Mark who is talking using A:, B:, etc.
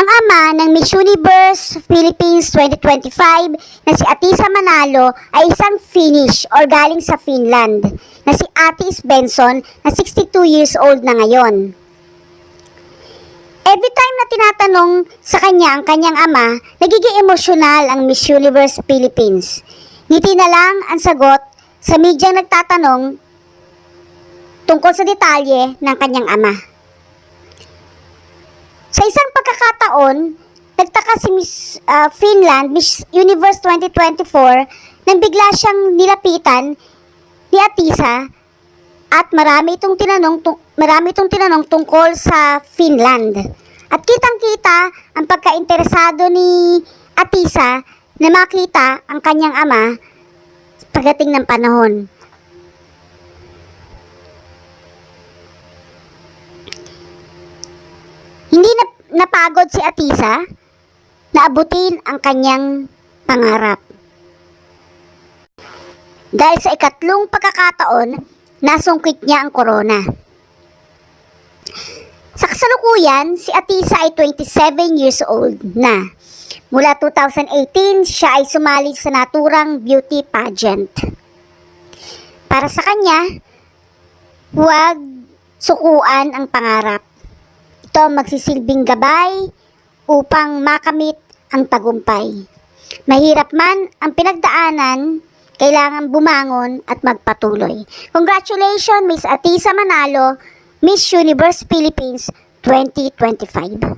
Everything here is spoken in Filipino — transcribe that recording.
A: Ang ama ng Miss Universe Philippines 2025 na si Atisa Manalo ay isang Finnish or galing sa Finland na si Atis Benson na 62 years old na ngayon. Every time na tinatanong sa kanya ang kanyang ama, nagiging emosyonal ang Miss Universe Philippines. Ngiti na lang ang sagot sa medyang nagtatanong tungkol sa detalye ng kanyang ama. Sa isang pagkakataon, nagtaka si Miss Finland, Miss Universe 2024, nang bigla siyang nilapitan ni Atisa at marami itong tinanong tungkol sa Finland. At kitang-kita ang pagkainteresado ni Atisa na makita ang kanyang ama pagdating ng panahon. Hindi napagod si Atisa na abutin ang kanyang pangarap. Dahil sa ikatlong pagkakataon, nasungkit niya ang corona. Sa kasalukuyan, si Atisa ay 27 years old na. Mula 2018, siya ay sumali sa naturang beauty pageant. Para sa kanya, huwag sukuan ang pangarap. Ito magsisilbing gabay upang makamit ang tagumpay. Mahirap man ang pinagdaanan, kailangan bumangon at magpatuloy. Congratulations, Miss Atisa Manalo, Miss Universe Philippines 2025.